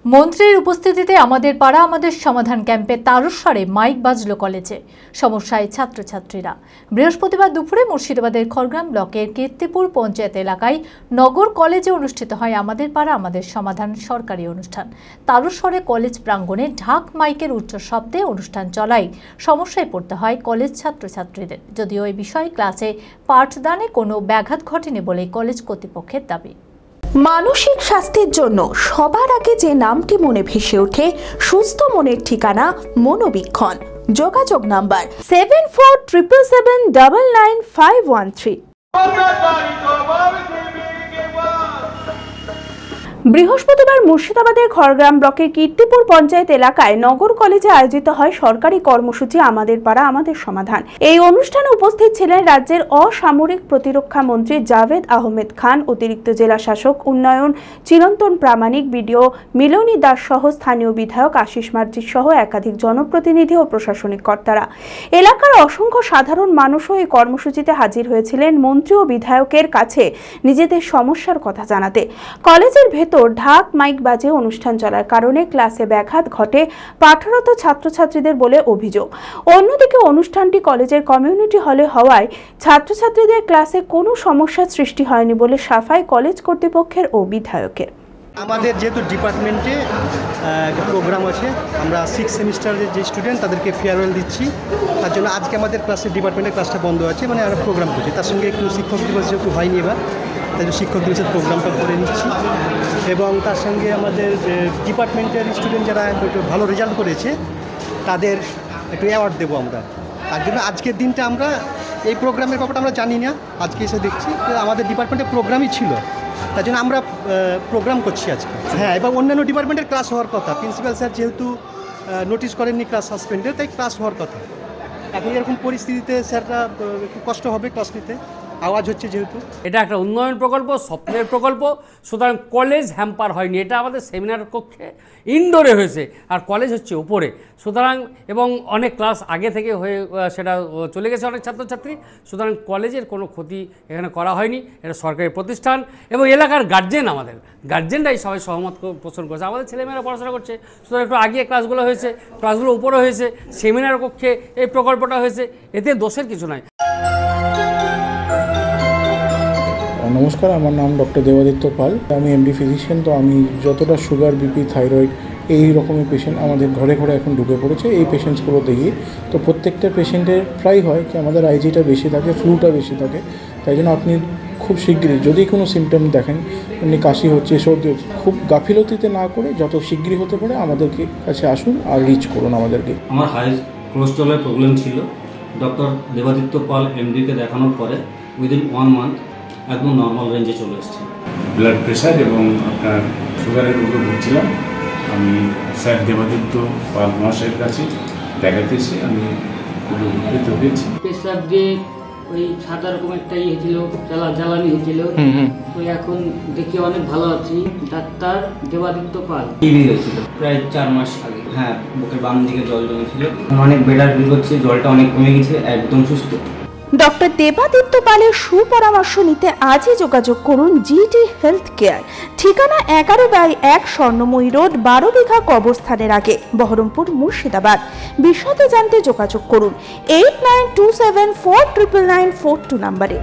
মন্ত্রীর উপস্থিতিতে আমাদের পাড়া আমাদের সমাধান ক্যাম্পে তারস্বরে মাইক বাজলো কলেজে। সমস্যায় ছাত্রছাত্রীরা। বৃহস্পতিবার দুপুরে মুর্শিদাবাদের খড়গ্রাম ব্লকের কীর্তিপুর পঞ্চায়েত এলাকায় নগর কলেজে অনুষ্ঠিত হয় আমাদের পাড়া আমাদের সমাধান সরকারি অনুষ্ঠান। তারস্বরে কলেজ প্রাঙ্গণে ঢাক মাইকের উচ্চ শব্দে অনুষ্ঠান চলায় সমস্যায় পড়তে হয় কলেজ ছাত্রছাত্রীদের। যদিও এই বিষয়ে ক্লাসে পাঠদানে কোনো ব্যাঘাত ঘটেনি বলে কলেজ কর্তৃপক্ষের দাবি। মানসিক স্বাস্থ্যের জন্য সবার আগে যে নামটি মনে ভেসে ওঠে সুস্থ মনের ঠিকানা মনোবীক্ষণ। যোগাযোগ নাম্বার 7477799513। বৃহস্পতিবার মুর্শিদাবাদের খড়গ্রাম ব্লকের কীর্তিপুর পঞ্চায়েত এলাকায় নগর কলেজে আয়োজিত হয় সরকারি কর্মসূচি আমাদের পাড়া আমাদের সমাধান। এই অনুষ্ঠানে উপস্থিত ছিলেন রাজ্যের অসামরিক প্রতিরক্ষা মন্ত্রী জাভেদ আহমেদ খান, অতিরিক্ত জেলা শাসক উন্নয়ন চিরন্তন প্রামাণিক, বিডিও মিলনী দাস সহ স্থানীয় বিধায়ক আশিস মার্জি সহ একাধিক জনপ্রতিনিধি ও প্রশাসনিক কর্তারা। এলাকার অসংখ্য সাধারণ মানুষও এই কর্মসূচিতে হাজির হয়েছিলেন মন্ত্রী ও বিধায়কের কাছে নিজেদের সমস্যার কথা জানাতে। কলেজের ঢাক মাইক বাজে অনুষ্ঠান চলার কারণে ক্লাসে ব্যাঘাত ঘটে পাঠরত ছাত্রছাত্রীদের বলে অভিযোগ। অন্যদিকে অনুষ্ঠানটি কলেজের কমিউনিটি হলে হওয়ায় ছাত্রছাত্রীদের ক্লাসে কোনো সমস্যার সৃষ্টি হয়নি বলে সাফাই কলেজ কর্তৃপক্ষের ও বিধায়কের। আমাদের যেহেতু ডিপার্টমেন্টে প্রোগ্রাম আছে, আমরা 6 সেমিস্টারের যে স্টুডেন্ট তাদেরকে ফেয়ারওয়েল দিচ্ছি, তার জন্য আজকে আমাদের ডিপার্টমেন্টের ক্লাসটা বন্ধ আছে, মানে আমরা প্রোগ্রাম করছি। তার সঙ্গে একটু শিক্ষক দিবস যেহেতু হয়নি এবার, তাই শিক্ষক দিবসের প্রোগ্রামটা করে নিচ্ছি। এবং তার সঙ্গে আমাদের ডিপার্টমেন্টের স্টুডেন্ট যারা একটু ভালো রেজাল্ট করেছে তাদের একটু অ্যাওয়ার্ড দেবো আমরা। তার জন্য আজকের দিনটা আমরা এই প্রোগ্রামের ব্যাপারটা আমরা জানি না, আজকে এসে দেখছি আমাদের ডিপার্টমেন্টের প্রোগ্রামই ছিল, তার জন্য আমরা প্রোগ্রাম করছি আজকে। হ্যাঁ, এবং অন্যান্য ডিপার্টমেন্টের ক্লাস হওয়ার কথা। প্রিন্সিপাল স্যার যেহেতু নোটিশ করেননি ক্লাস সাসপেন্ডের, তাই ক্লাস হওয়ার কথা। এখন এরকম পরিস্থিতিতে স্যাররা একটু কষ্ট হবে ক্লাস নিতে, আওয়াজ হচ্ছে যেহেতু। এটা একটা উন্নয়ন প্রকল্প, স্বপ্নের প্রকল্প, সুতরাং কলেজ হ্যাম্পার হয়নি। এটা আমাদের সেমিনার কক্ষে ইনডোরে হয়েছে, আর কলেজ হচ্ছে উপরে, সুতরাং এবং অনেক ক্লাস আগে থেকে হয়ে সেটা চলে গেছে অনেক ছাত্রছাত্রী, সুতরাং কলেজের কোনো ক্ষতি এখানে করা হয়নি। এটা সরকারি প্রতিষ্ঠান এবং এলাকার গার্জেন, আমাদের গার্জেনরাই সবাই সহমত পোষণ করেছে। আমাদের ছেলেমেয়েরা পড়াশোনা করছে, সুতরাং একটু আগে ক্লাসগুলো হয়েছে, ক্লাসগুলো উপরে হয়েছে, সেমিনার কক্ষে এই প্রকল্পটা হয়েছে, এতে দোষের কিছু নয়। নমস্কার, আমার নাম ডক্টর দেবাদিত্য পাল, আমি এমডি ফিজিশিয়ান। তো আমি যতটা সুগার, বিপি, থাইরয়েড এই রকমের পেশেন্ট আমাদের ঘরে ঘরে এখন ঢুকে পড়েছে, এই পেশেন্টসগুলো দেখি তো প্রত্যেকটা পেশেন্টের প্রায় হয় কি আমাদের আইজিটা বেশি থাকে, ফ্লুটা বেশি থাকে। তাই জন্য আপনি খুব শীঘ্রই যদি কোনো সিমটম দেখেন, এমনি কাশি হচ্ছে, সর্দি হচ্ছে, খুব গাফিলতিতে না করে যত শীঘ্রই হতে পারে আমাদেরকে কাছে আসুন আর রিচ করুন আমাদেরকে। আমার হাই কোলেস্ট্রলের প্রবলেম ছিল, ডক্টর দেবাদিত্য পাল এমডিকে দেখানোর পরে উইদিন 1 মান্থ একদম নর্মাল রেঞ্জে চলে এসেছে। ব্লাড প্রেশার এবং আপনার সুগারের রোগে ভুগছিলাম। আমি স্যার দেবাদিত্য পাল মহাশয়ের কাছে দেখাতেছি, আমি খুব উপকৃত হয়েছি। প্রেশার দিয়ে ওই সাদা রকম একটা হয়েছিল, জ্বালানি হয়েছিল, তো এখন দেখি অনেক ভালো আছি। ডাক্তার দেবাদিত্য পাল। টিবি হয়েছিল প্রায় 4 মাস আগে। হ্যাঁ, বুকের বাম দিকে জল জমেছিল, অনেক বেটার ফিল করছে, জলটা অনেক কমে গেছে, একদম সুস্থ। ডক্টর দেবাদিত্য পালের সুপরামর্শ নিতে আজই যোগাযোগ করুন জিটি হেলথ কেয়ার। ঠিকানা 11/1 স্বর্ণময়ী রোড, 12 বিঘা কবরস্থানের আগে, বহরমপুর, মুর্শিদাবাদ। বিশদে জানতে যোগাযোগ করুন 8927499942 নম্বরে।